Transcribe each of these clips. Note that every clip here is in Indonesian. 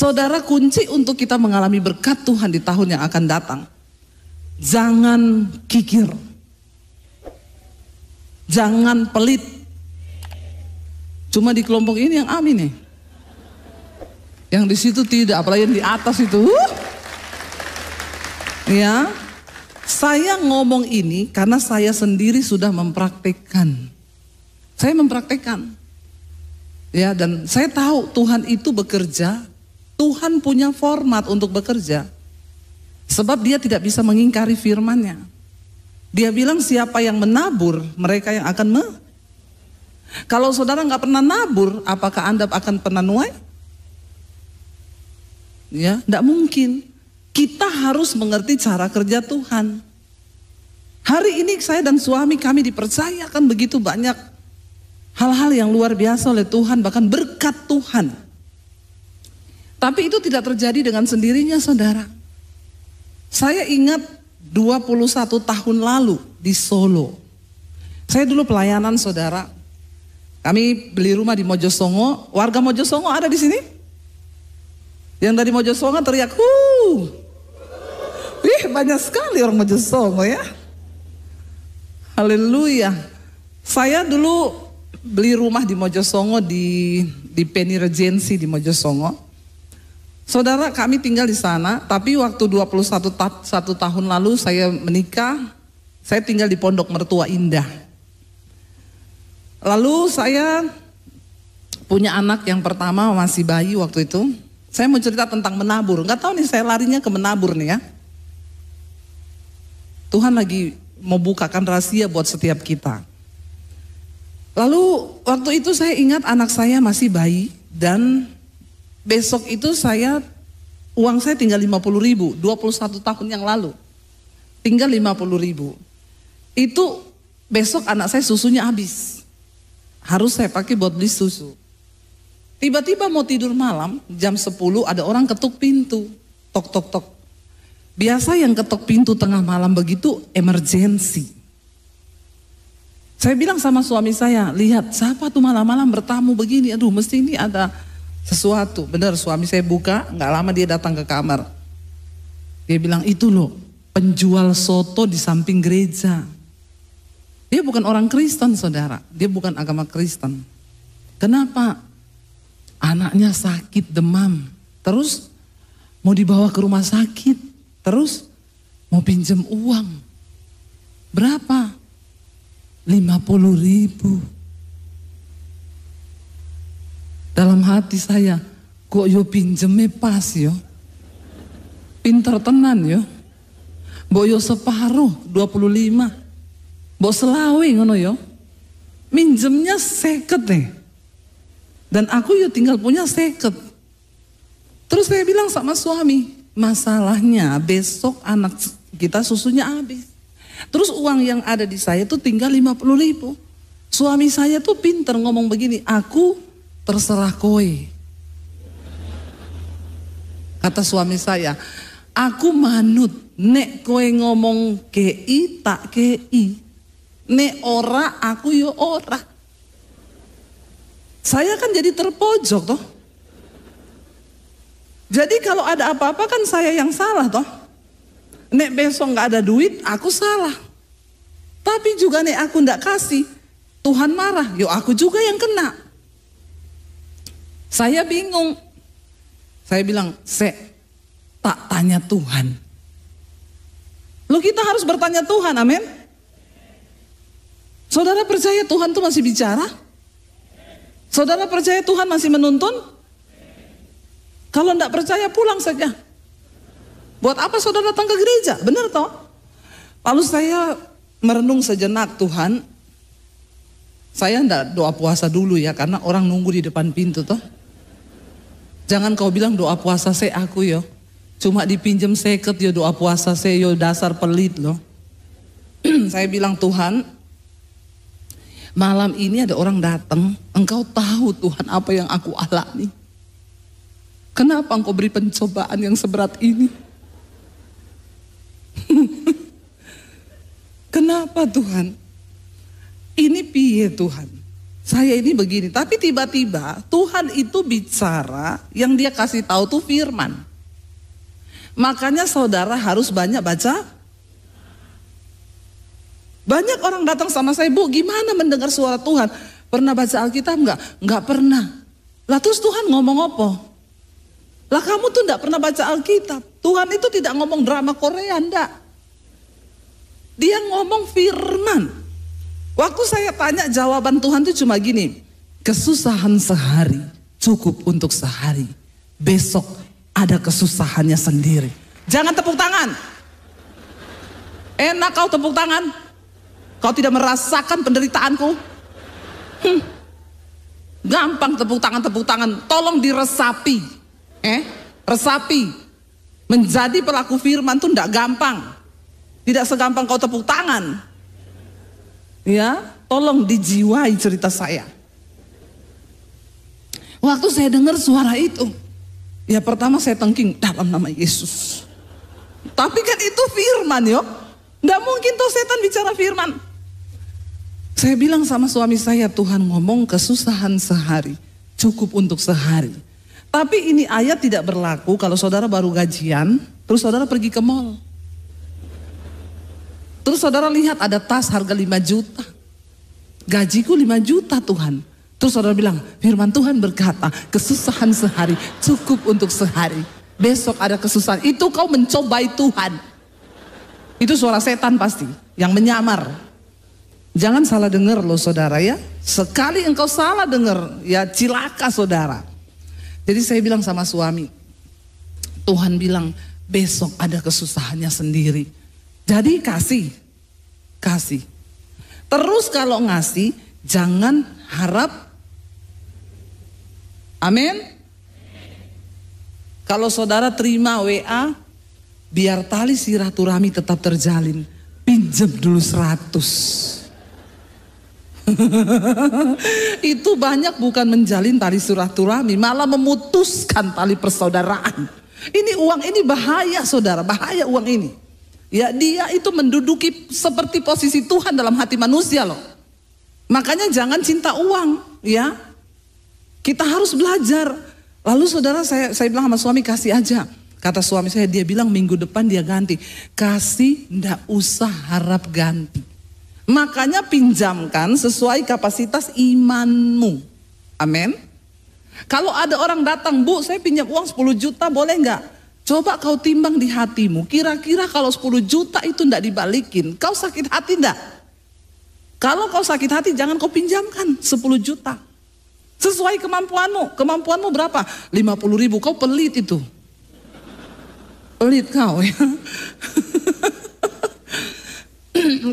Saudara, kunci untuk kita mengalami berkat Tuhan di tahun yang akan datang, jangan kikir, jangan pelit. Cuma di kelompok ini yang amin nih. Yang di situ tidak, apalagi yang di atas itu. Ya, saya ngomong ini karena saya sendiri sudah mempraktekkan. Saya mempraktekkan. Ya, dan saya tahu Tuhan itu bekerja. Tuhan punya format untuk bekerja. Sebab dia tidak bisa mengingkari firman-Nya. Dia bilang siapa yang menabur, mereka yang akan Kalau saudara nggak pernah nabur, apakah Anda akan pernah nuai? Ya, tidak mungkin. Kita harus mengerti cara kerja Tuhan. Hari ini saya dan suami kami dipercayakan begitu banyak hal-hal yang luar biasa oleh Tuhan, bahkan berkat Tuhan. Tapi itu tidak terjadi dengan sendirinya, saudara. Saya ingat 21 tahun lalu di Solo. Saya dulu pelayanan, saudara. Kami beli rumah di Mojosongo. Warga Mojosongo ada di sini? Yang dari Mojosongo teriak, Wih, banyak sekali orang Mojosongo ya. Haleluya. Saya dulu beli rumah di Mojosongo di Penny Regency di Mojosongo. Saudara, kami tinggal di sana, tapi waktu 21 tahun lalu saya menikah, saya tinggal di Pondok Mertua Indah. Lalu saya punya anak yang pertama, masih bayi waktu itu. Saya mau cerita tentang menabur. Nggak tahu nih, saya larinya ke menabur nih ya. Tuhan lagi mau bukakan rahasia buat setiap kita. Lalu waktu itu saya ingat anak saya masih bayi. Dan besok itu uang saya tinggal 50.000, 21 tahun yang lalu. Tinggal 50.000. Itu besok anak saya susunya habis. Harus saya pakai buat beli susu. Tiba-tiba mau tidur malam, jam 10 ada orang ketuk pintu. Tok tok tok. Biasa yang ketuk pintu tengah malam begitu emergency. Saya bilang sama suami saya, lihat siapa tuh malam-malam bertamu begini. Aduh, mesti ini ada sesuatu. Benar, suami saya buka, gak lama dia datang ke kamar. Dia bilang, itu loh penjual soto di samping gereja. Dia bukan orang Kristen, saudara. Dia bukan agama Kristen. Kenapa? Anaknya sakit, demam. Terus mau dibawa ke rumah sakit. Terus mau pinjam uang. Berapa? 50.000. Dalam hati saya, kok yo pinjemnya pas yo. Pinter tenan yo. Mbok yo separuh 25. Mbok selawe ngono yo. Minjemnya 50 nih. Dan aku yo tinggal punya 50. Terus saya bilang sama suami, masalahnya besok anak kita susunya habis. Terus uang yang ada di saya tuh tinggal 50.000. Suami saya tuh pinter ngomong begini, aku terserah kowe. Kata suami saya, aku manut, nek kowe ngomong kei tak kei. Nek ora aku yo ora. Saya kan jadi terpojok toh. Jadi kalau ada apa-apa kan saya yang salah toh. Nek besok nggak ada duit, aku salah. Tapi juga nek aku nggak kasih, Tuhan marah. Yo aku juga yang kena. Saya bingung. Saya bilang, tak tanya Tuhan. Loh, kita harus bertanya Tuhan, amin. Saudara percaya Tuhan tuh masih bicara? Saudara percaya Tuhan masih menuntun? Kalau enggak percaya pulang saja. Buat apa saudara datang ke gereja? Benar toh? Lalu saya merenung sejenak, Tuhan. Saya enggak doa puasa dulu ya, karena orang nunggu di depan pintu toh. Jangan kau bilang doa puasa saya aku yo. Cuma dipinjam seket yo doa puasa saya yo, dasar pelit loh. Saya bilang, Tuhan, malam ini ada orang datang, engkau tahu Tuhan apa yang aku alami. Kenapa engkau beri pencobaan yang seberat ini? Kenapa Tuhan? Ini piye Tuhan? saya ini begini. Tapi tiba-tiba Tuhan itu bicara, yang dia kasih tahu tuh firman. Makanya saudara harus banyak baca. Banyak orang datang sama saya, Bu, gimana mendengar suara Tuhan? Pernah baca Alkitab enggak? Enggak pernah. Lah terus Tuhan ngomong apa? Lah kamu tuh enggak pernah baca Alkitab. Tuhan itu tidak ngomong drama Korea, enggak. Dia ngomong firman. Waktu saya tanya, jawaban Tuhan itu cuma gini. Kesusahan sehari cukup untuk sehari. Besok ada kesusahannya sendiri. Jangan tepuk tangan. Enak kau tepuk tangan? Kau tidak merasakan penderitaanku? Gampang tepuk tangan. Tolong diresapi. Resapi. Menjadi pelaku firman itu tidak gampang. Tidak segampang kau tepuk tangan. Ya, tolong dijiwai cerita saya. Waktu saya dengar suara itu, ya pertama saya tengking dalam nama Yesus. Tapi kan itu firman, yo. Nggak mungkin tuh setan bicara firman. Saya bilang sama suami saya, Tuhan ngomong kesusahan sehari cukup untuk sehari. Tapi ini ayat tidak berlaku kalau saudara baru gajian, terus saudara pergi ke mall. Terus saudara lihat ada tas harga 5 juta. Gajiku 5 juta Tuhan. Terus saudara bilang, firman Tuhan berkata, kesusahan sehari cukup untuk sehari. Besok ada kesusahan. Itu kau mencobai Tuhan. Itu suara setan pasti, yang menyamar. Jangan salah dengar loh saudara ya. Sekali engkau salah dengar, ya cilaka saudara. Jadi saya bilang sama suami, Tuhan bilang besok ada kesusahannya sendiri. Jadi kasih. Terus kalau ngasih, jangan harap. Amin. Kalau saudara terima WA, biar tali silaturahmi tetap terjalin, pinjam dulu 100. Itu banyak bukan menjalin tali silaturahmi, malah memutuskan tali persaudaraan. Ini uang ini bahaya saudara, bahaya uang ini. Ya dia itu menduduki seperti posisi Tuhan dalam hati manusia loh. Makanya jangan cinta uang ya. Kita harus belajar. Lalu saudara saya bilang sama suami, kasih aja. Kata suami saya, dia bilang minggu depan dia ganti. Kasih, ndak usah harap ganti. Makanya pinjamkan sesuai kapasitas imanmu. Amin. Kalau ada orang datang, Bu saya pinjam uang 10 juta boleh nggak? Coba kau timbang di hatimu, kira-kira kalau 10 juta itu ndak dibalikin, kau sakit hati ndak? Kalau kau sakit hati jangan kau pinjamkan 10 juta. Sesuai kemampuanmu. Kemampuanmu berapa? 50.000, kau pelit itu. Pelit kau ya.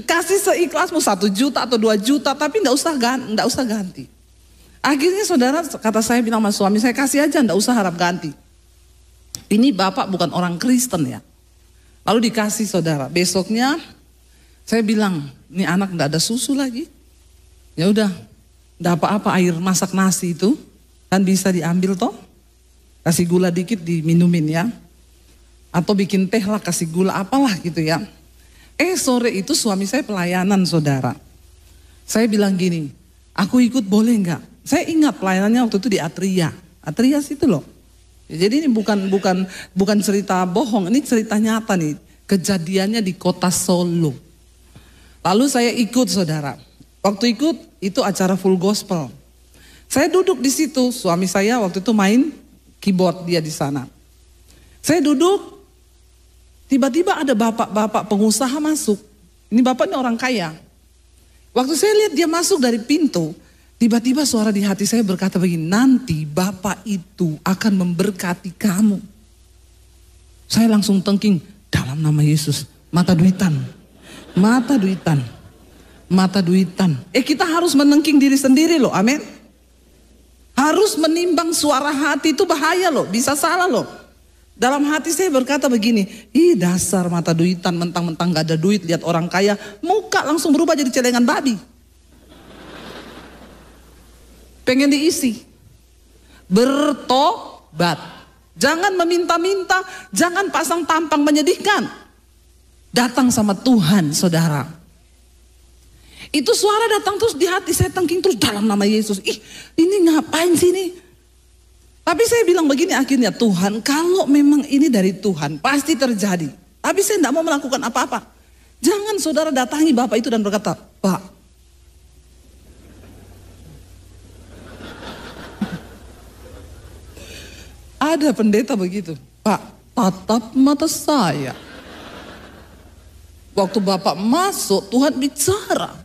Kasih seikhlasmu 1 juta atau 2 juta, tapi ndak usah ganti. Akhirnya saudara, kata saya bilang sama suami saya, kasih aja, ndak usah harap ganti. Ini bapak bukan orang Kristen ya. Lalu dikasih saudara. Besoknya saya bilang, ini anak nggak ada susu lagi. Ya udah, nggak apa-apa, air masak nasi itu kan bisa diambil toh. Kasih gula dikit diminumin ya. Atau bikin teh lah, kasih gula apalah gitu ya. Sore itu suami saya pelayanan saudara. Saya bilang gini, aku ikut boleh nggak? Saya ingat pelayanannya waktu itu di Atria. Atria situ loh. Jadi ini bukan cerita bohong, ini cerita nyata nih. Kejadiannya di kota Solo. Lalu saya ikut saudara. Waktu ikut itu acara full gospel. Saya duduk di situ, suami saya waktu itu main keyboard dia di sana. Saya duduk, tiba-tiba ada bapak-bapak pengusaha masuk. Ini bapak ini orang kaya. Waktu saya lihat dia masuk dari pintu, tiba-tiba suara di hati saya berkata begini, nanti Bapak itu akan memberkati kamu. Saya langsung tengking, dalam nama Yesus, mata duitan. Kita harus menengking diri sendiri loh, amin. Harus menimbang suara hati, itu bahaya loh, bisa salah loh. Dalam hati saya berkata begini, dasar mata duitan, mentang-mentang gak ada duit, lihat orang kaya, muka langsung berubah jadi celengan babi. Pengen diisi. Bertobat. Jangan meminta-minta, jangan pasang tampang menyedihkan. Datang sama Tuhan saudara. Itu suara datang terus di hati saya, tengking terus dalam nama Yesus. Ih, ini ngapain sih ini? Tapi saya bilang begini akhirnya, Tuhan kalau memang ini dari Tuhan pasti terjadi. Tapi saya tidak mau melakukan apa-apa. Jangan saudara datangi Bapak itu dan berkata, Pak, ada pendeta begitu, Pak, tatap mata saya. Waktu Bapak masuk, Tuhan bicara.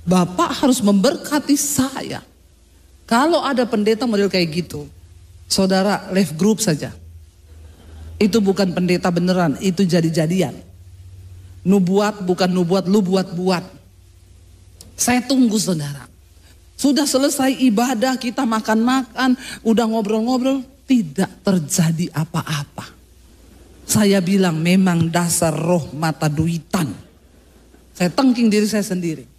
Bapak harus memberkati saya. Kalau ada pendeta model kayak gitu, saudara left group saja. Itu bukan pendeta beneran, itu jadi-jadian. Nubuat bukan nubuat, lu buat-buat. Saya tunggu saudara. Sudah selesai ibadah, kita makan-makan, udah ngobrol-ngobrol, tidak terjadi apa-apa. Saya bilang memang dasar roh mata duitan. Saya tengking diri saya sendiri.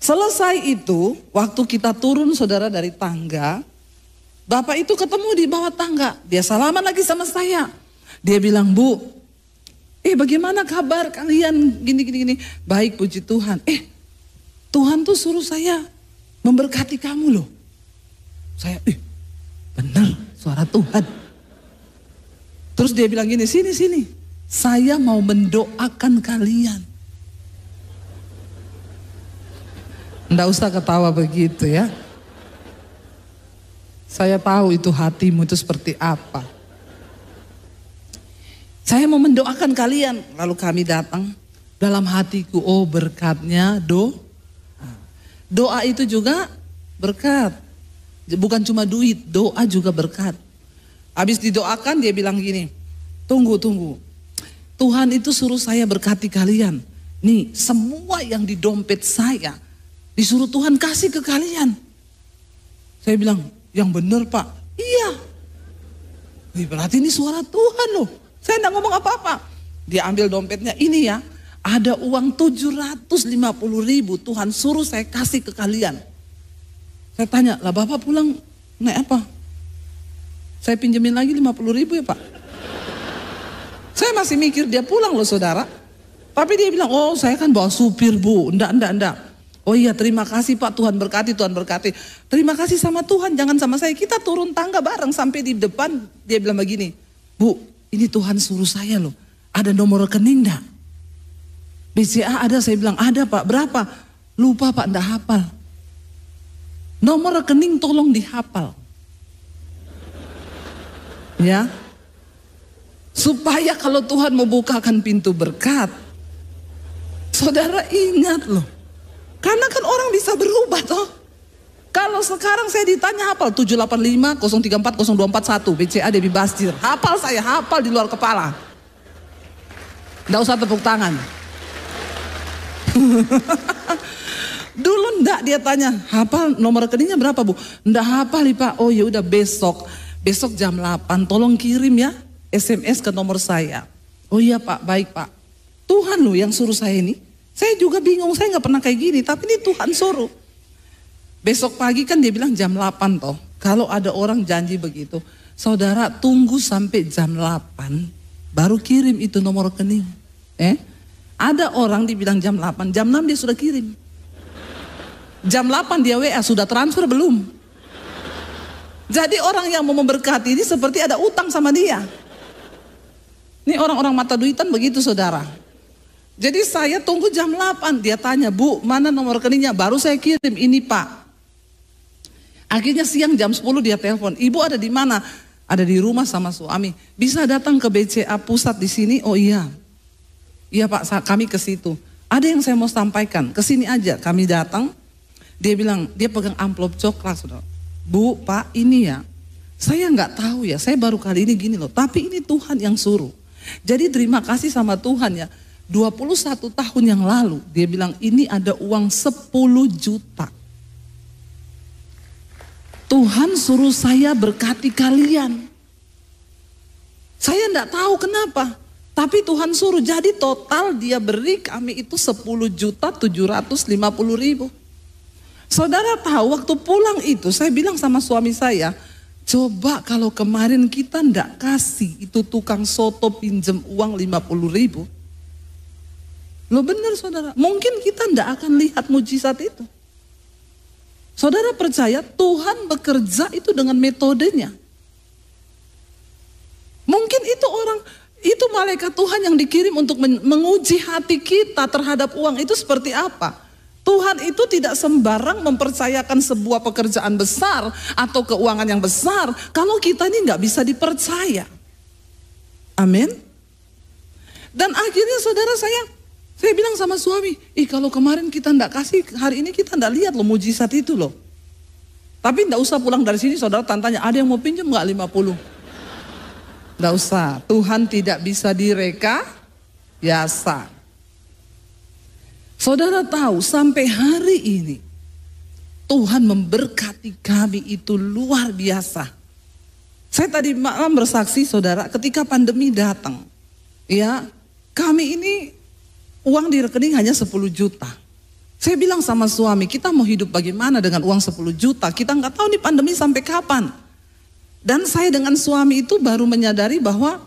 Selesai itu, waktu kita turun saudara dari tangga, Bapak itu ketemu di bawah tangga. Dia salaman lagi sama saya. Dia bilang, Bu, bagaimana kabar kalian gini. Baik, puji Tuhan. Tuhan tuh suruh saya memberkati kamu loh. Saya, benar suara Tuhan. Terus dia bilang gini, sini. Saya mau mendoakan kalian. Nggak usah ketawa begitu ya. Saya tahu itu hatimu itu seperti apa. Saya mau mendoakan kalian. Lalu kami datang. Dalam hatiku, oh berkatnya doa itu juga berkat. Bukan cuma duit, doa juga berkat. Habis didoakan dia bilang gini, tunggu. Tuhan itu suruh saya berkati kalian. Nih semua yang di dompet saya disuruh Tuhan kasih ke kalian. Saya bilang, yang benar Pak. Iya. Berarti ini suara Tuhan loh. Saya enggak ngomong apa-apa. Dia ambil dompetnya, ini ya. Ada uang 750.000 Tuhan suruh saya kasih ke kalian. Saya tanya, lah Bapak pulang naik apa? Saya pinjemin lagi 50.000 ya Pak. Saya masih mikir dia pulang loh saudara. Tapi dia bilang, oh saya kan bawa supir Bu. Enggak. Oh iya terima kasih Pak, Tuhan berkati. Terima kasih sama Tuhan, jangan sama saya. Kita turun tangga bareng sampai di depan. Dia bilang begini, Bu ini Tuhan suruh saya loh. Ada nomor rekening enggak? BCA ada, saya bilang ada Pak, berapa? Lupa Pak, enggak hafal. Nomor rekening tolong dihafal. Ya. Supaya kalau Tuhan mau bukakan pintu berkat, saudara ingat loh. Karena kan orang bisa berubah toh. Kalau sekarang saya ditanya hafal 785 034 0241 BCA Debbie Bastir. Hafal di luar kepala. Nggak usah tepuk tangan. Dulu enggak, dia tanya, hafal nomor rekeningnya berapa Bu? Enggak hafal nih Pak. Oh ya udah besok jam 8 tolong kirim ya SMS ke nomor saya. Oh iya Pak, baik Pak. Tuhan loh yang suruh saya ini. Saya juga bingung, saya nggak pernah kayak gini, tapi ini Tuhan suruh. Besok pagi kan dia bilang jam 8 toh. Kalau ada orang janji begitu, saudara tunggu sampai jam 8 baru kirim itu nomor rekening. Ada orang dibilang jam 8, jam 6 dia sudah kirim. Jam 8 dia WA, sudah transfer belum? Jadi orang yang mau memberkati ini seperti ada utang sama dia. Ini orang-orang mata duitan begitu saudara. Jadi saya tunggu jam 8, dia tanya, Bu mana nomor rekeningnya? Baru saya kirim, ini Pak. Akhirnya siang jam 10 dia telepon, Ibu ada di mana? Ada di rumah sama suami. Bisa datang ke BCA pusat di sini? Oh iya. Iya Pak, kami ke situ. Ada yang saya mau sampaikan, ke sini aja. Kami datang, dia bilang, dia pegang amplop coklat, saudara. Bu, Pak, ini ya. Saya nggak tahu ya, saya baru kali ini gini loh. Tapi ini Tuhan yang suruh. Jadi terima kasih sama Tuhan ya. 21 tahun yang lalu dia bilang ini ada uang 10 juta. Tuhan suruh saya berkati kalian. Saya enggak tahu kenapa. Tapi Tuhan suruh, jadi total dia beri kami itu 10.750.000. Saudara tahu waktu pulang itu saya bilang sama suami saya, coba kalau kemarin kita enggak kasih itu tukang soto pinjem uang 50.000. Loh benar saudara, mungkin kita tidak akan lihat mujizat itu. Saudara percaya Tuhan bekerja itu dengan metodenya. Mungkin itu malaikat Tuhan yang dikirim untuk menguji hati kita terhadap uang itu seperti apa. Tuhan itu tidak sembarang mempercayakan sebuah pekerjaan besar atau keuangan yang besar kalau kita ini nggak bisa dipercaya. Amin. Dan akhirnya saudara saya bilang sama suami, kalau kemarin kita nggak kasih, hari ini kita nggak lihat loh mujizat itu loh. Tapi nggak usah pulang dari sini saudara tanya, ada yang mau pinjam nggak 50? Nggak usah, Tuhan tidak bisa direkayasa. Saudara tahu sampai hari ini Tuhan memberkati kami itu luar biasa. Saya tadi malam bersaksi saudara ketika pandemi datang. Ya, kami ini uang di rekening hanya 10 juta. Saya bilang sama suami, kita mau hidup bagaimana dengan uang 10 juta? Kita nggak tahu nih pandemi sampai kapan. Dan saya dengan suami itu baru menyadari bahwa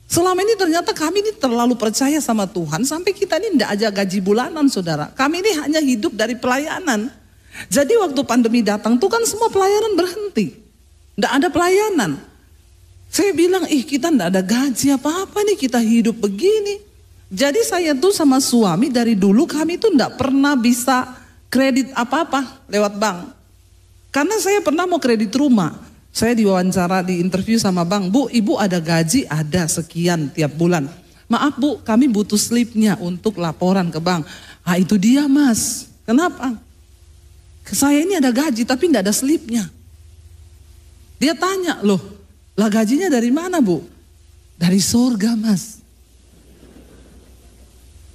selama ini ternyata kami ini terlalu percaya sama Tuhan sampai kita ini tidak aja gaji bulanan saudara. Kami ini hanya hidup dari pelayanan. Jadi waktu pandemi datang tuh kan semua pelayanan berhenti. Tidak ada pelayanan. Saya bilang kita tidak ada gaji apa-apa nih, kita hidup begini. Jadi saya tuh sama suami dari dulu kami tuh tidak pernah bisa kredit apa-apa lewat bank. Karena saya pernah mau kredit rumah. Saya diwawancara di interview sama bank, Bu, Ibu ada gaji, ada sekian tiap bulan. Maaf Bu, kami butuh slipnya untuk laporan ke bank. Itu dia Mas, kenapa? Saya ini ada gaji tapi tidak ada slipnya. Dia tanya, loh, lah gajinya dari mana Bu? Dari surga Mas.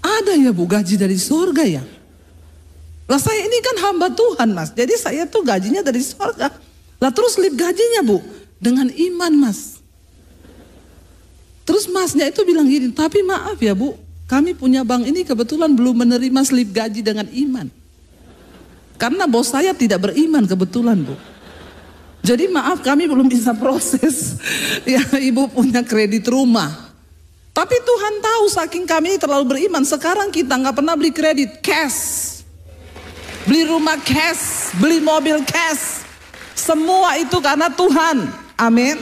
Ada ya Bu gaji dari surga ya? Lah saya ini kan hamba Tuhan Mas, jadi saya tuh gajinya dari surga. Lah terus slip gajinya Bu, dengan iman Mas. Terus Masnya itu bilang gini, tapi maaf ya Bu, kami punya bank ini kebetulan belum menerima slip gaji dengan iman. Karena bos saya tidak beriman kebetulan Bu. Jadi maaf kami belum bisa proses. Ya Ibu punya kredit rumah. Tapi Tuhan tahu saking kami terlalu beriman, sekarang kita nggak pernah beli kredit, cash. Beli rumah cash, beli mobil cash. Semua itu karena Tuhan. Amin.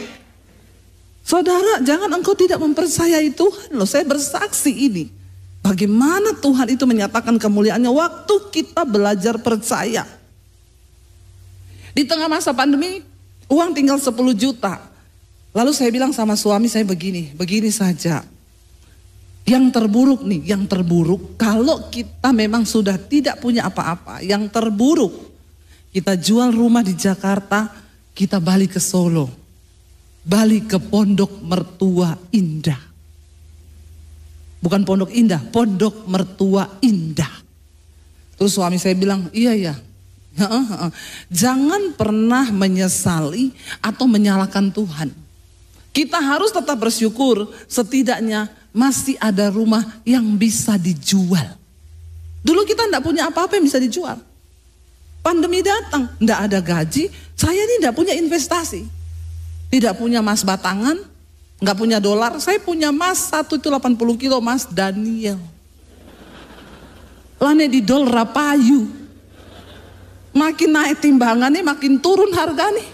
Saudara, jangan engkau tidak mempercayai Tuhan loh. Saya bersaksi ini. Bagaimana Tuhan itu menyatakan kemuliaannya waktu kita belajar percaya. Di tengah masa pandemi, uang tinggal 10 juta. Lalu saya bilang sama suami saya begini saja. Yang terburuk nih, yang terburuk kalau kita memang sudah tidak punya apa-apa, yang terburuk kita jual rumah di Jakarta, kita balik ke Solo. Balik ke Pondok Mertua Indah. Bukan Pondok Indah, Pondok Mertua Indah. Terus suami saya bilang, iya ya. Jangan pernah menyesali atau menyalahkan Tuhan. Kita harus tetap bersyukur, setidaknya masih ada rumah yang bisa dijual. Dulu kita tidak punya apa-apa yang bisa dijual. Pandemi datang, tidak ada gaji, saya ini tidak punya investasi. Tidak punya emas batangan, nggak punya dolar, saya punya emas satu itu 80 kilo emas Daniel. Lane di dol rapayu. Makin naik timbangannya, makin turun harganya.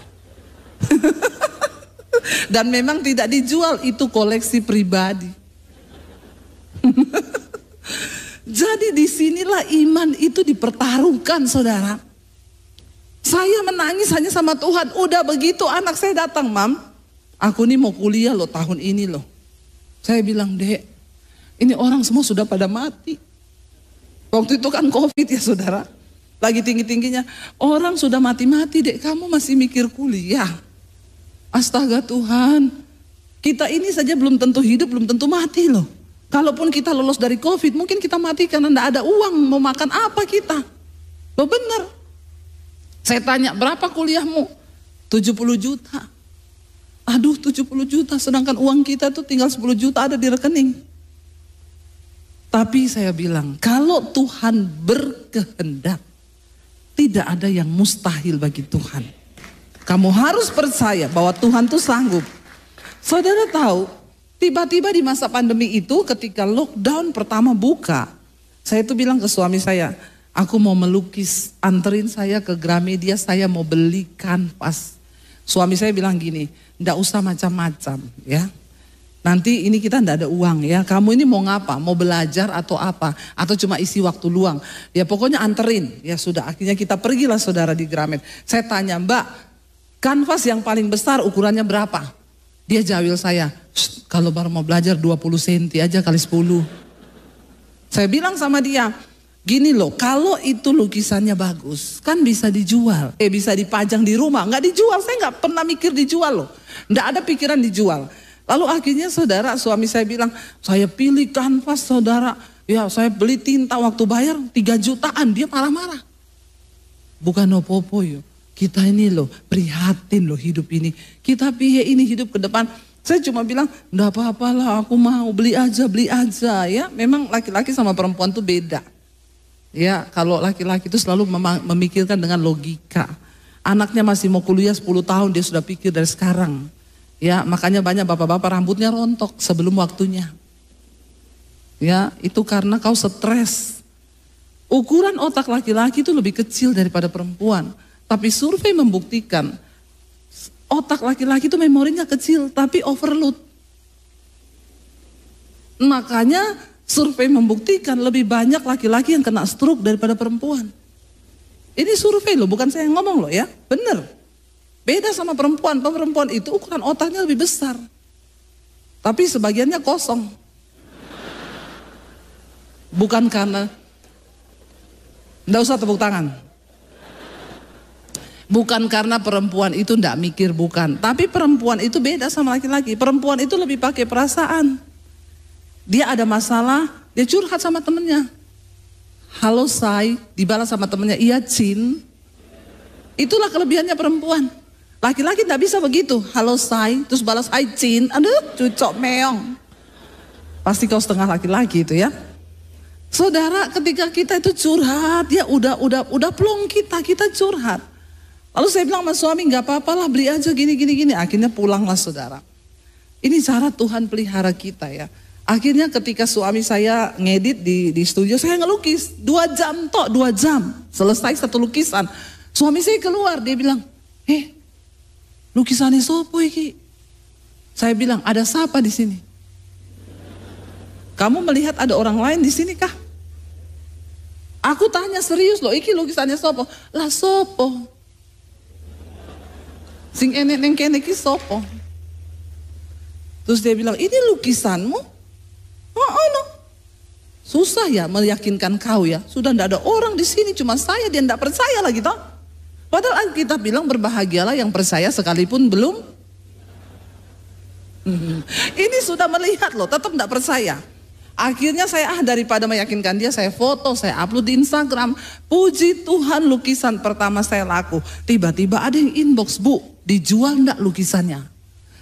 Dan memang tidak dijual, itu koleksi pribadi. Jadi disinilah iman itu dipertaruhkan saudara. Saya menangis hanya sama Tuhan. Udah begitu anak saya datang, Mam, aku nih mau kuliah loh tahun ini loh. Saya bilang, Dek, ini orang semua sudah pada mati. Waktu itu kan COVID ya saudara. Lagi tinggi-tingginya. Orang sudah mati-mati Dek, kamu masih mikir kuliah. Astaga Tuhan. Kita ini saja belum tentu hidup, belum tentu mati loh. Kalaupun kita lolos dari COVID, mungkin kita mati karena tidak ada uang. Mau makan apa kita? Loh benar. Saya tanya, berapa kuliahmu? 70 juta. Aduh 70 juta, sedangkan uang kita tuh tinggal 10 juta ada di rekening. Tapi saya bilang, kalau Tuhan berkehendak, tidak ada yang mustahil bagi Tuhan. Kamu harus percaya bahwa Tuhan tuh sanggup. Saudara tahu, tiba-tiba di masa pandemi itu ketika lockdown pertama buka, Saya itu bilang ke suami saya, aku mau melukis, anterin saya ke Gramedia, saya mau beli kanvas. Suami saya bilang gini, ndak usah macam-macam ya. Nanti ini kita ndak ada uang ya, kamu ini mau ngapa? Mau belajar atau apa? Atau cuma isi waktu luang? Ya pokoknya anterin. Ya sudah, akhirnya kita pergilah saudara di Gramet. Saya tanya, Mbak, kanvas yang paling besar ukurannya berapa? Dia jawil saya, kalau baru mau belajar 20 cm aja kali 10. Saya bilang sama dia, gini loh, kalau itu lukisannya bagus, kan bisa dijual. Bisa dipajang di rumah, nggak dijual. Saya nggak pernah mikir dijual loh. Nggak ada pikiran dijual. Lalu akhirnya saudara, suami saya bilang, saya pilih kanvas saudara. Ya saya beli tinta waktu bayar 3 jutaan, dia marah-marah. Bukan opo-opo yuk. Kita ini loh, prihatin loh hidup ini. Kita piye ini hidup ke depan. Saya cuma bilang, enggak apa-apa lah, aku mau beli aja ya. Memang laki-laki sama perempuan tuh beda. Ya, kalau laki-laki itu selalu memikirkan dengan logika. Anaknya masih mau kuliah 10 tahun, dia sudah pikir dari sekarang. Ya, makanya banyak bapak-bapak rambutnya rontok sebelum waktunya. Ya, itu karena kau stres. Ukuran otak laki-laki itu lebih kecil daripada perempuan. Tapi survei membuktikan otak laki-laki itu memorinya kecil tapi overload. Makanya survei membuktikan lebih banyak laki-laki yang kena stroke daripada perempuan. Ini survei loh, bukan saya yang ngomong loh ya, bener. Beda sama perempuan, perempuan itu ukuran otaknya lebih besar. Tapi sebagiannya kosong. Bukan karena, enggak usah tepuk tangan. Bukan karena perempuan itu enggak mikir, bukan. Tapi perempuan itu beda sama laki-laki. Perempuan itu lebih pakai perasaan. Dia ada masalah, dia curhat sama temennya. Halo say, dibalas sama temennya, iya Cin. Itulah kelebihannya perempuan. Laki-laki enggak bisa begitu. Halo say, terus balas hai Cin. Aduh, cucok meong. Pasti kau setengah laki-laki itu ya. Saudara, ketika kita itu curhat, ya udah plong kita curhat. Lalu saya bilang sama suami, nggak apa-apa lah, beli aja gini. Akhirnya pulanglah saudara. Ini cara Tuhan pelihara kita ya. Akhirnya ketika suami saya ngedit di studio, saya ngelukis 2 jam tok, 2 jam selesai 1 lukisan. Suami saya keluar, dia bilang, lukisannya sopo iki? Saya bilang, ada siapa di sini? Kamu melihat ada orang lain di sini kah? Aku tanya serius loh, iki lukisannya sopo? Lah sopo? Sing enek neng kene iki sopo? Terus dia bilang, ini lukisanmu? Oh no. Susah ya meyakinkan kau ya. Sudah ndak ada orang di sini, cuma saya, dia ndak percaya lagi toh. Padahal kita bilang berbahagialah yang percaya sekalipun belum. Ini sudah melihat loh, tetap ndak percaya. Akhirnya saya daripada meyakinkan dia, saya foto, saya upload di Instagram. Puji Tuhan, lukisan pertama saya laku. Tiba-tiba ada yang inbox, Bu, dijual ndak lukisannya?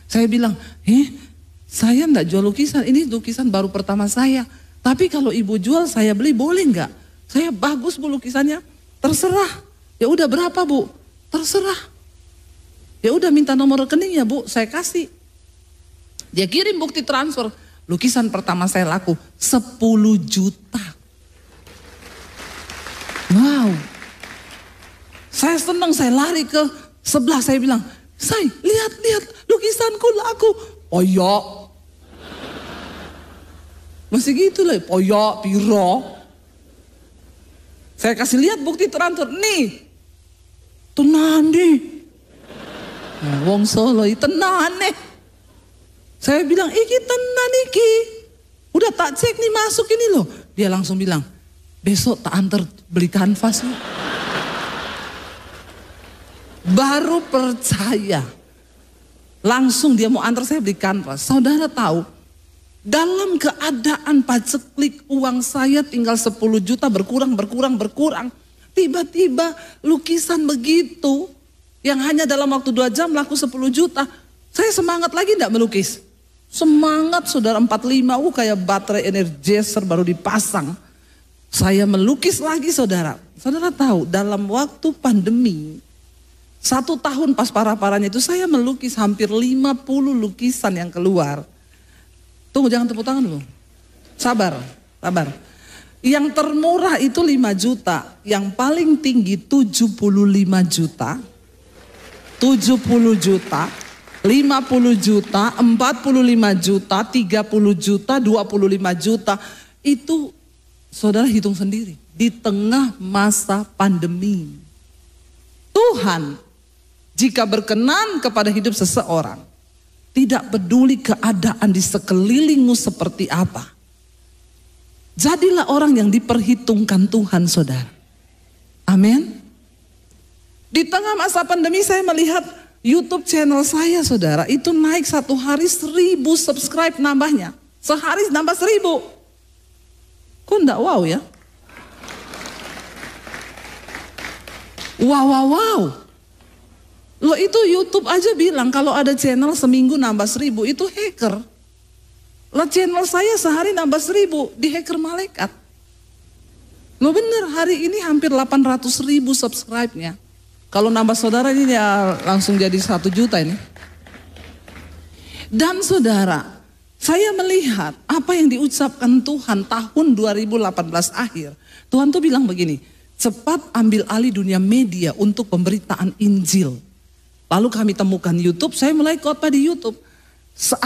Saya bilang, saya ndak jual lukisan, ini lukisan baru pertama saya. Tapi kalau ibu jual, saya beli boleh nggak? Saya bagus Bu lukisannya, terserah. Ya udah berapa Bu? Terserah. Ya udah minta nomor rekening ya Bu, saya kasih. Dia kirim bukti transfer. Lukisan pertama saya laku 10 juta. Wow. Saya senang, saya lari ke sebelah, saya bilang, "Say, lihat lukisanku laku." Poyok. Masih gitu lah, poyok, piro. Saya kasih lihat bukti transfer, nih. Tenan nih. Wong Solo tenan nih. Saya bilang, iki tenan iki. Udah tak cek nih, masuk ini loh. Dia langsung bilang, besok tak antar beli kanvas. Baru percaya. Langsung dia mau antar saya beli kanvas. Saudara tahu, dalam keadaan paceklik uang saya tinggal 10 juta berkurang. Tiba-tiba lukisan begitu yang hanya dalam waktu 2 jam laku 10 juta. Saya semangat lagi enggak melukis. Semangat saudara 45, kayak baterai Energizer baru dipasang. Saya melukis lagi saudara. Saudara tahu dalam waktu pandemi 1 tahun pas parah-parahnya itu saya melukis hampir 50 lukisan yang keluar. Tunggu, jangan tepuk tangan dulu. Sabar. Yang termurah itu 5 juta, yang paling tinggi 75 juta, 70 juta, 50 juta, 45 juta, 30 juta, 25 juta. Itu saudara hitung sendiri, di tengah masa pandemi. Tuhan jika berkenan kepada hidup seseorang, tidak peduli keadaan di sekelilingmu seperti apa, jadilah orang yang diperhitungkan Tuhan, saudara. Amin. Di tengah masa pandemi saya melihat YouTube channel saya, saudara, itu naik satu hari 1000 subscribe nambahnya. Sehari nambah 1000. Kok enggak wow ya? Wow. Loh itu YouTube aja bilang kalau ada channel seminggu nambah 1000 itu hacker. Lah channel saya sehari nambah 1000 di hacker malaikat. Loh bener, hari ini hampir 800.000 subscribe-nya. Kalau nambah saudara ini ya langsung jadi 1 juta ini. Dan saudara, saya melihat apa yang diucapkan Tuhan tahun 2018 akhir. Tuhan tuh bilang begini, cepat ambil alih dunia media untuk pemberitaan Injil. Lalu kami temukan YouTube, saya mulai khotbah di YouTube.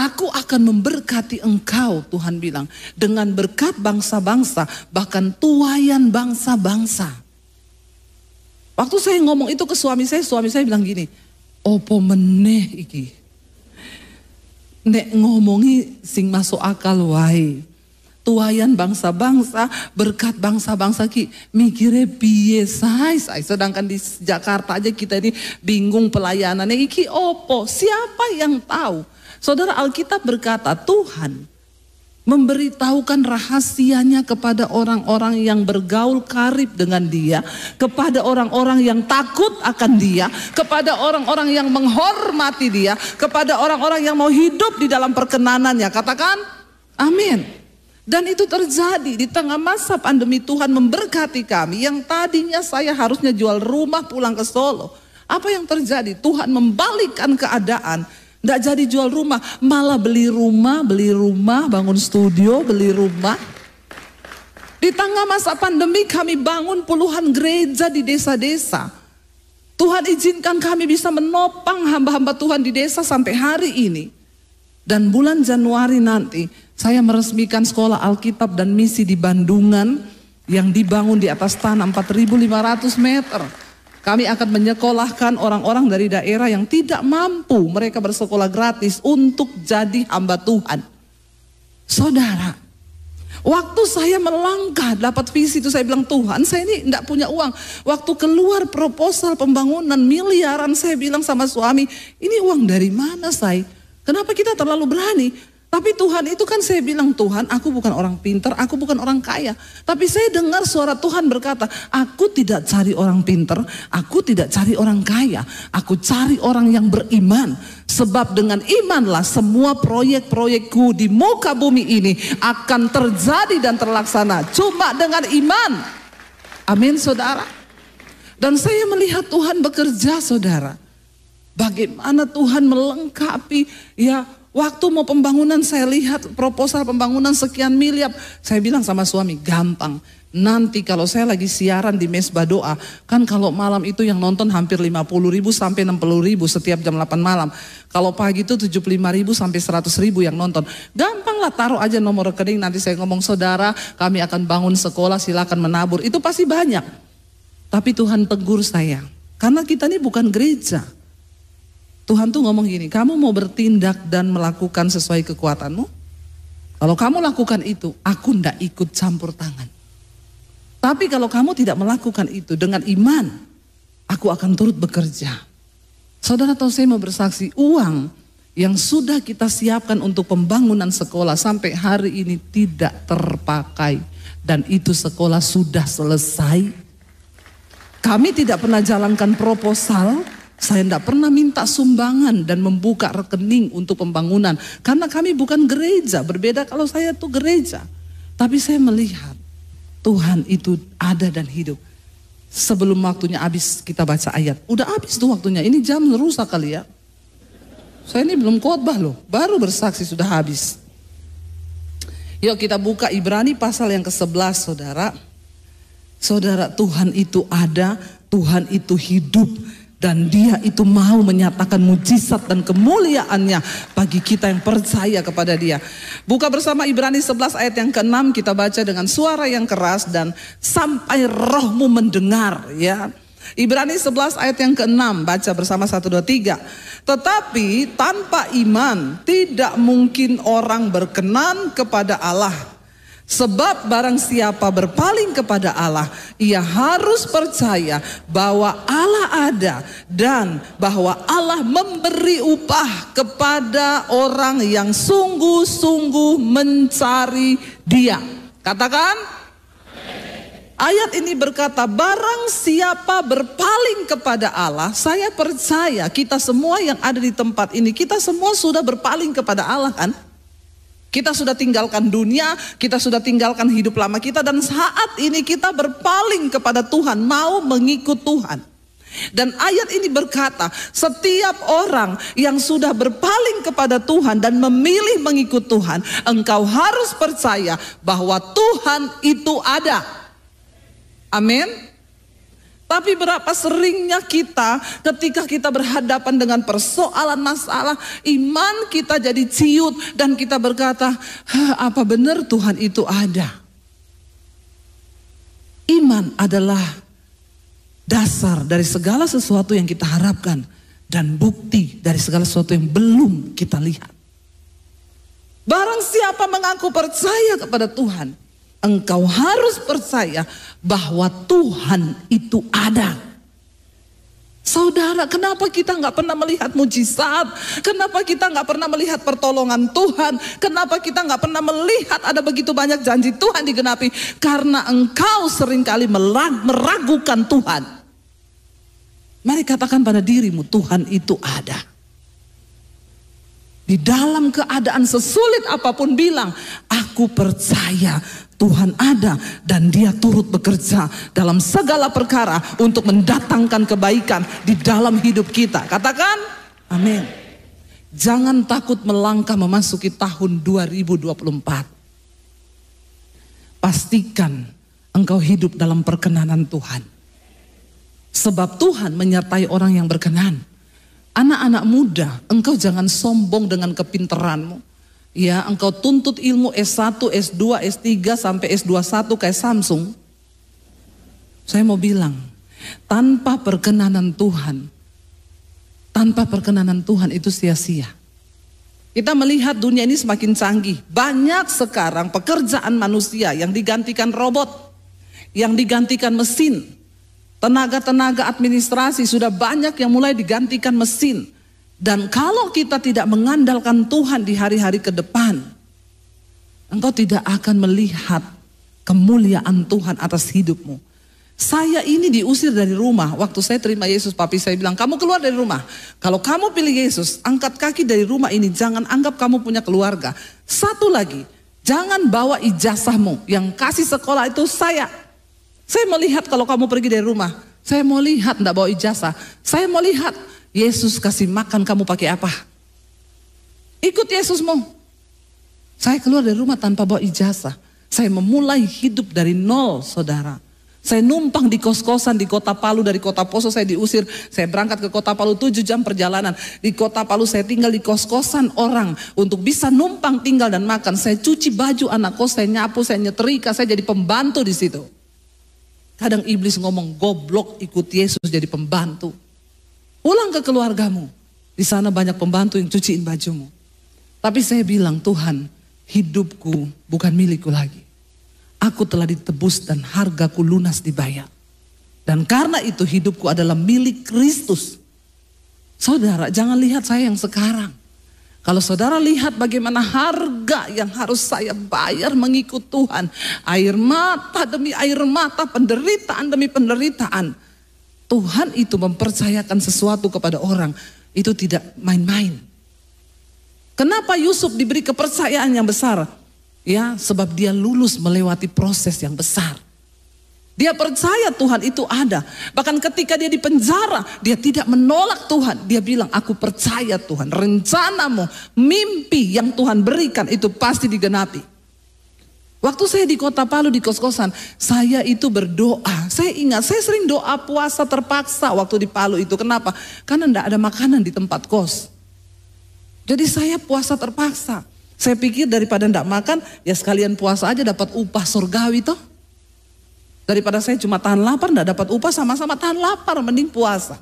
Aku akan memberkati engkau, Tuhan bilang, dengan berkat bangsa-bangsa, bahkan tuayan bangsa-bangsa. Waktu saya ngomong itu ke suami saya bilang gini, opo meneh iki. Nek ngomongi sing masuk akal wae. Tuayan bangsa-bangsa, berkat bangsa-bangsa ki mikire piye say. Sedangkan di Jakarta aja kita ini bingung pelayanannya iki opo. Siapa yang tahu? Saudara, Alkitab berkata Tuhan memberitahukan rahasianya kepada orang-orang yang bergaul karib dengan dia, kepada orang-orang yang takut akan dia, kepada orang-orang yang menghormati dia, kepada orang-orang yang mau hidup di dalam perkenanannya. Katakan amin. Dan itu terjadi di tengah masa pandemi. Tuhan memberkati kami yang tadinya saya harusnya jual rumah pulang ke Solo. Apa yang terjadi? Tuhan membalikkan keadaan. Nggak jadi jual rumah, malah beli rumah, bangun studio, beli rumah. Di tengah masa pandemi kami bangun puluhan gereja di desa-desa. Tuhan izinkan kami bisa menopang hamba-hamba Tuhan di desa sampai hari ini. Dan bulan Januari nanti saya meresmikan sekolah Alkitab dan misi di Bandungan yang dibangun di atas tanah 4.500 meter. Kami akan menyekolahkan orang-orang dari daerah yang tidak mampu, mereka bersekolah gratis untuk jadi hamba Tuhan. Saudara, waktu saya melangkah dapat visi itu saya bilang, Tuhan saya ini tidak punya uang. Waktu keluar proposal pembangunan miliaran, saya bilang sama suami, ini uang dari mana saya? Kenapa kita terlalu berani? Tapi Tuhan itu kan saya bilang, Tuhan aku bukan orang pintar, aku bukan orang kaya. Tapi saya dengar suara Tuhan berkata, aku tidak cari orang pintar, aku tidak cari orang kaya. Aku cari orang yang beriman. Sebab dengan imanlah semua proyek-proyekku di muka bumi ini akan terjadi dan terlaksana. Cuma dengan iman. Amin saudara. Dan saya melihat Tuhan bekerja saudara. Bagaimana Tuhan melengkapi ya. Waktu mau pembangunan saya lihat proposal pembangunan sekian miliar. Saya bilang sama suami, gampang. Nanti kalau saya lagi siaran di Mesbah Doa, kan kalau malam itu yang nonton hampir 50.000 sampai 60.000 setiap jam 8 malam. Kalau pagi itu 75.000 sampai 100.000 yang nonton. Gampang lah, taruh aja nomor rekening, nanti saya ngomong, saudara kami akan bangun sekolah, silakan menabur. Itu pasti banyak. Tapi Tuhan tegur saya, karena kita ini bukan gereja. Tuhan tuh ngomong gini, kamu mau bertindak dan melakukan sesuai kekuatanmu? Kalau kamu lakukan itu, aku ndak ikut campur tangan. Tapi kalau kamu tidak melakukan itu dengan iman, aku akan turut bekerja. Saudara tahu, saya mau bersaksi, uang yang sudah kita siapkan untuk pembangunan sekolah sampai hari ini tidak terpakai. Dan itu sekolah sudah selesai. Kami tidak pernah jalankan proposal. Saya tidak pernah minta sumbangan dan membuka rekening untuk pembangunan. Karena kami bukan gereja, berbeda kalau saya tuh gereja. Tapi saya melihat Tuhan itu ada dan hidup. Sebelum waktunya habis kita baca ayat. Udah habis tuh waktunya, ini jam rusak kali ya. Saya ini belum khotbah loh, baru bersaksi sudah habis. Yuk kita buka Ibrani pasal yang ke-11 saudara. Saudara, Tuhan itu ada, Tuhan itu hidup, dan Dia itu mau menyatakan mujizat dan kemuliaannya bagi kita yang percaya kepada Dia. Buka bersama Ibrani 11 ayat yang ke-6, kita baca dengan suara yang keras dan sampai rohmu mendengar ya. Ibrani 11 ayat yang ke-6, baca bersama 1, 2, 3. Tetapi tanpa iman tidak mungkin orang berkenan kepada Allah. Sebab barang siapa berpaling kepada Allah, ia harus percaya bahwa Allah ada dan bahwa Allah memberi upah kepada orang yang sungguh-sungguh mencari Dia. Katakan, ayat ini berkata, barang siapa berpaling kepada Allah, saya percaya kita semua yang ada di tempat ini, kita semua sudah berpaling kepada Allah kan? Kita sudah tinggalkan dunia, kita sudah tinggalkan hidup lama kita, dan saat ini kita berpaling kepada Tuhan, mau mengikut Tuhan. Dan ayat ini berkata, setiap orang yang sudah berpaling kepada Tuhan dan memilih mengikut Tuhan, engkau harus percaya bahwa Tuhan itu ada. Amin. Tapi berapa seringnya kita ketika kita berhadapan dengan persoalan masalah, iman kita jadi ciut dan kita berkata, apa benar Tuhan itu ada? Iman adalah dasar dari segala sesuatu yang kita harapkan dan bukti dari segala sesuatu yang belum kita lihat. Barang siapa mengaku percaya kepada Tuhan, engkau harus percaya bahwa Tuhan itu ada. Saudara, kenapa kita nggak pernah melihat mujizat? Kenapa kita nggak pernah melihat pertolongan Tuhan? Kenapa kita nggak pernah melihat ada begitu banyak janji Tuhan digenapi? Karena engkau seringkali meragukan Tuhan. Mari katakan pada dirimu, Tuhan itu ada. Di dalam keadaan sesulit apapun bilang, aku percaya Tuhan ada dan Dia turut bekerja dalam segala perkara untuk mendatangkan kebaikan di dalam hidup kita. Katakan, amin. Jangan takut melangkah memasuki tahun 2024. Pastikan engkau hidup dalam perkenanan Tuhan. Sebab Tuhan menyertai orang yang berkenan. Anak-anak muda, engkau jangan sombong dengan kepintaranmu. Ya, engkau tuntut ilmu S1, S2, S3 sampai S21 kayak Samsung. Saya mau bilang, tanpa perkenanan Tuhan itu sia-sia. Kita melihat dunia ini semakin canggih. Banyak sekarang pekerjaan manusia yang digantikan robot, yang digantikan mesin. Tenaga-tenaga administrasi sudah banyak yang mulai digantikan mesin. Dan kalau kita tidak mengandalkan Tuhan di hari-hari ke depan, engkau tidak akan melihat kemuliaan Tuhan atas hidupmu. Saya ini diusir dari rumah. Waktu saya terima Yesus, papi saya bilang, kamu keluar dari rumah. Kalau kamu pilih Yesus, angkat kaki dari rumah ini. Jangan anggap kamu punya keluarga. Satu lagi, jangan bawa ijazahmu. Yang kasih sekolah itu saya. Saya mau lihat kalau kamu pergi dari rumah. Saya mau lihat enggak bawa ijazah. Saya mau lihat Yesus kasih makan kamu pakai apa. Ikut Yesusmu. Saya keluar dari rumah tanpa bawa ijazah. Saya memulai hidup dari nol, saudara. Saya numpang di kos-kosan di Kota Palu. Dari Kota Poso saya diusir. Saya berangkat ke Kota Palu 7 jam perjalanan. Di Kota Palu saya tinggal di kos-kosan orang. Untuk bisa numpang tinggal dan makan. Saya cuci baju anak kos, saya nyapu, saya nyetrika. Saya jadi pembantu di situ. Kadang iblis ngomong, goblok ikut Yesus jadi pembantu. Pulang ke keluargamu. Di sana banyak pembantu yang cuciin bajumu. Tapi saya bilang, Tuhan, hidupku bukan milikku lagi. Aku telah ditebus dan hargaku lunas dibayar. Dan karena itu hidupku adalah milik Kristus. Saudara, jangan lihat saya yang sekarang. Kalau saudara lihat bagaimana harga yang harus saya bayar mengikut Tuhan. Air mata demi air mata, penderitaan demi penderitaan. Tuhan itu mempercayakan sesuatu kepada orang. Itu tidak main-main. Kenapa Yusuf diberi kepercayaan yang besar? Ya, sebab dia lulus melewati proses yang besar. Dia percaya Tuhan itu ada. Bahkan ketika dia di penjara, dia tidak menolak Tuhan. Dia bilang, aku percaya Tuhan. Rencanamu, mimpi yang Tuhan berikan itu pasti digenapi. Waktu saya di Kota Palu di kos-kosan, saya itu berdoa. Saya ingat, saya sering doa puasa terpaksa waktu di Palu itu. Kenapa? Karena enggak ada makanan di tempat kos. Jadi saya puasa terpaksa. Saya pikir daripada enggak makan, ya sekalian puasa aja dapat upah surgawi toh. Daripada saya cuma tahan lapar, enggak dapat upah, sama-sama tahan lapar, mending puasa.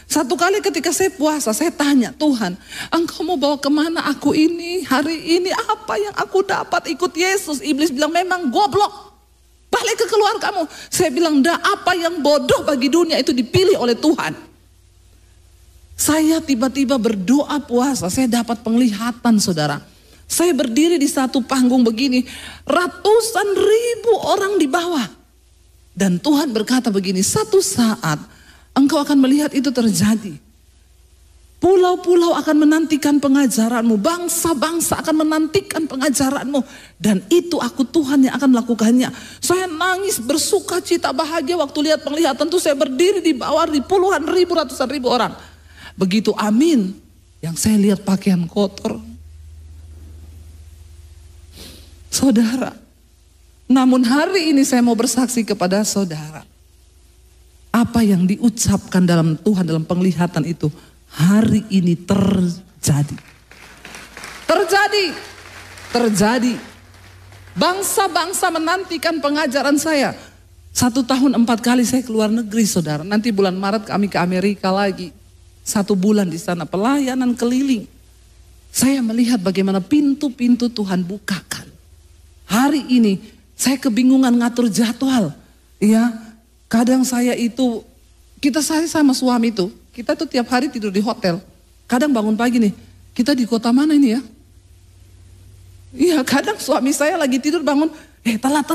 Satu kali ketika saya puasa, saya tanya, Tuhan, Engkau mau bawa kemana aku ini, hari ini, apa yang aku dapat ikut Yesus? Iblis bilang, memang goblok, balik ke keluargamu. Saya bilang, enggak, apa yang bodoh bagi dunia itu dipilih oleh Tuhan. Saya tiba-tiba berdoa puasa, saya dapat penglihatan saudara. Saya berdiri di satu panggung begini, ratusan ribu orang di bawah. Dan Tuhan berkata begini, satu saat engkau akan melihat itu terjadi. Pulau-pulau akan menantikan pengajaranmu, bangsa-bangsa akan menantikan pengajaranmu. Dan itu aku Tuhan yang akan melakukannya. Saya nangis, bersuka cita, bahagia waktu lihat penglihatan itu. Saya berdiri di bawah di puluhan ribu, ratusan ribu orang. Begitu amin, yang saya lihat pakaian kotor. Saudara, namun hari ini saya mau bersaksi kepada saudara. Apa yang diucapkan dalam Tuhan dalam penglihatan itu hari ini terjadi. Terjadi. Bangsa-bangsa menantikan pengajaran saya. 1 tahun 4 kali saya keluar negeri saudara. Nanti bulan Maret kami ke Amerika lagi. 1 bulan di sana pelayanan keliling. Saya melihat bagaimana pintu-pintu Tuhan bukakan. Hari ini saya kebingungan ngatur jadwal. Ya, kadang saya sama suami itu, kita tuh tiap hari tidur di hotel. Kadang bangun pagi nih, kita di kota mana ini ya? Iya, kadang suami saya lagi tidur bangun, telat.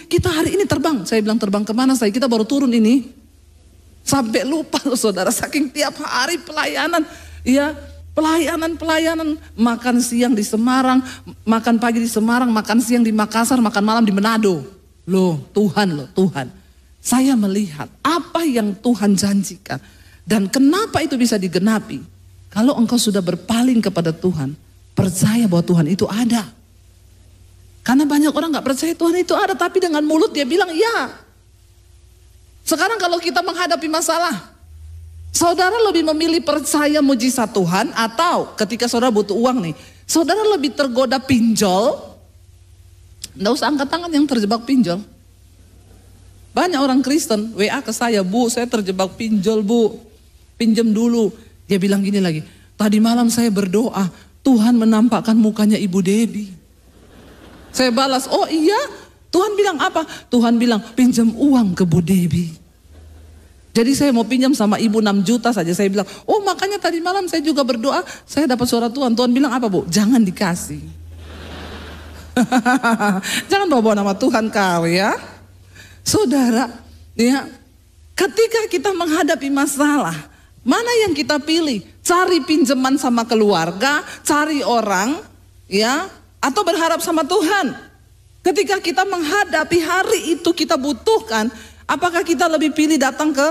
Kita hari ini terbang. Saya bilang terbang kemana saya? Kita baru turun ini. Sampai lupa loh saudara, saking tiap hari pelayanan. Iya, pelayanan. Makan siang di Semarang, makan pagi di Semarang, makan siang di Makassar, makan malam di Manado. Loh Tuhan. Saya melihat apa yang Tuhan janjikan. Dan kenapa itu bisa digenapi? Kalau engkau sudah berpaling kepada Tuhan, percaya bahwa Tuhan itu ada. Karena banyak orang gak percaya Tuhan itu ada, tapi dengan mulut dia bilang ya. Sekarang kalau kita menghadapi masalah, saudara lebih memilih percaya mujizat Tuhan, atau ketika saudara butuh uang nih, saudara lebih tergoda pinjol. Nggak usah angkat tangan yang terjebak pinjol. Banyak orang Kristen WA ke saya, Bu saya terjebak pinjol Bu, pinjam dulu. Dia bilang gini lagi, tadi malam saya berdoa, Tuhan menampakkan mukanya Ibu Debbie. Saya balas, oh iya, Tuhan bilang apa? Tuhan bilang pinjam uang ke Bu Debbie. Jadi saya mau pinjam sama ibu 6 juta saja. Saya bilang, oh makanya tadi malam saya juga berdoa, saya dapat suara Tuhan. Tuhan bilang apa Bu? Jangan dikasih. Jangan bawa nama Tuhan kau ya. Saudara, ya, ketika kita menghadapi masalah, mana yang kita pilih? Cari pinjaman sama keluarga, cari orang, ya, atau berharap sama Tuhan? Ketika kita menghadapi hari itu kita butuhkan, apakah kita lebih pilih datang ke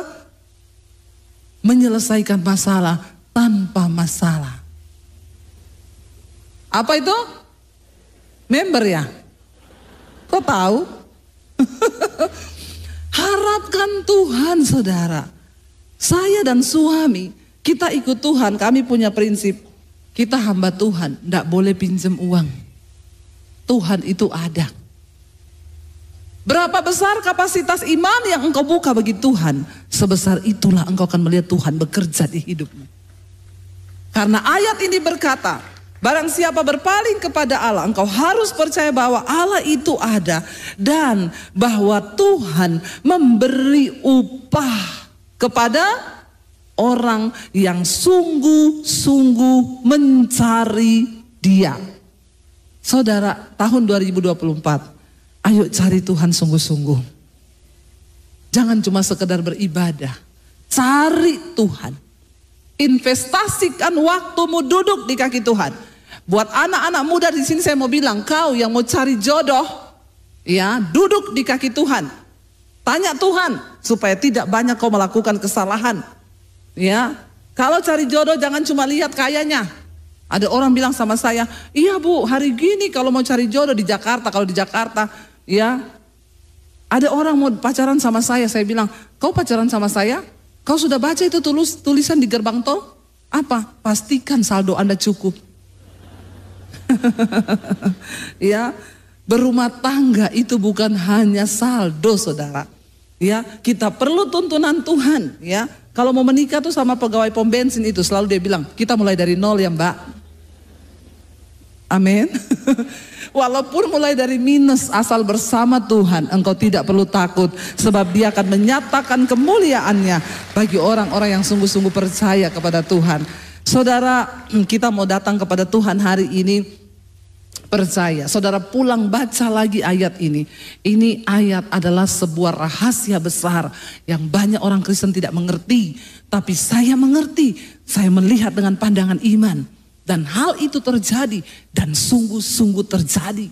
menyelesaikan masalah tanpa masalah? Apa itu? Member ya? Kok tahu? Harapkan Tuhan saudara. Saya dan suami, kita ikut Tuhan, kami punya prinsip. Kita hamba Tuhan, tidak boleh pinjam uang. Tuhan itu ada. Berapa besar kapasitas iman yang engkau buka bagi Tuhan, sebesar itulah engkau akan melihat Tuhan bekerja di hidupmu. Karena ayat ini berkata, barang siapa berpaling kepada Allah, engkau harus percaya bahwa Allah itu ada dan bahwa Tuhan memberi upah kepada orang yang sungguh-sungguh mencari Dia. Saudara, tahun 2024, ayo cari Tuhan sungguh-sungguh. Jangan cuma sekedar beribadah, cari Tuhan. Investasikan waktumu duduk di kaki Tuhan. Buat anak-anak muda di sini saya mau bilang, kau yang mau cari jodoh, ya, duduk di kaki Tuhan. Tanya Tuhan supaya tidak banyak kau melakukan kesalahan. Ya, kalau cari jodoh jangan cuma lihat kayanya. Ada orang bilang sama saya, iya Bu, hari gini kalau mau cari jodoh di Jakarta, kalau di Jakarta, ya. Ada orang mau pacaran sama saya bilang, kau pacaran sama saya? Kau sudah baca itu tulisan di gerbang tol? Apa? Pastikan saldo Anda cukup. Ya, berumah tangga itu bukan hanya saldo, saudara. Ya, kita perlu tuntunan Tuhan. Ya, kalau mau menikah tuh sama pegawai pom bensin itu selalu dia bilang, kita mulai dari nol ya Mbak. Amin. Walaupun mulai dari minus, asal bersama Tuhan, engkau tidak perlu takut, sebab Dia akan menyatakan kemuliaannya bagi orang-orang yang sungguh-sungguh percaya kepada Tuhan. Saudara, kita mau datang kepada Tuhan hari ini percaya. Saudara pulang baca lagi ayat ini. Ini ayat adalah sebuah rahasia besar yang banyak orang Kristen tidak mengerti, tapi saya mengerti. Saya melihat dengan pandangan iman. Dan hal itu terjadi dan sungguh-sungguh terjadi.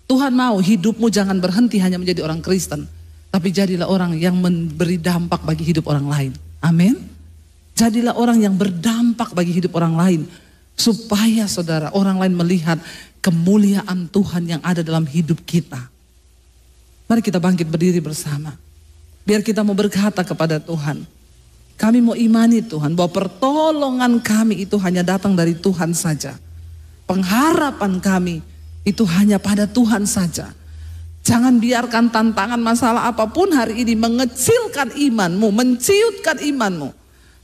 Tuhan mau hidupmu jangan berhenti hanya menjadi orang Kristen, tapi jadilah orang yang memberi dampak bagi hidup orang lain. Amin. Jadilah orang yang berdampak bagi hidup orang lain, supaya saudara orang lain melihat kemuliaan Tuhan yang ada dalam hidup kita. Mari kita bangkit berdiri bersama. Biar kita mau berkata kepada Tuhan, kami mau imani Tuhan bahwa pertolongan kami itu hanya datang dari Tuhan saja. Pengharapan kami itu hanya pada Tuhan saja. Jangan biarkan tantangan masalah apapun hari ini mengecilkan imanmu, menciutkan imanmu.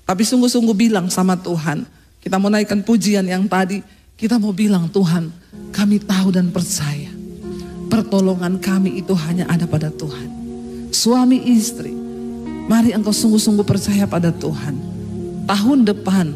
Tapi sungguh-sungguh bilang sama Tuhan. Kita mau naikkan pujian yang tadi. Kita mau bilang, Tuhan, kami tahu dan percaya pertolongan kami itu hanya ada pada Tuhan. Suami istri, mari engkau sungguh-sungguh percaya pada Tuhan. Tahun depan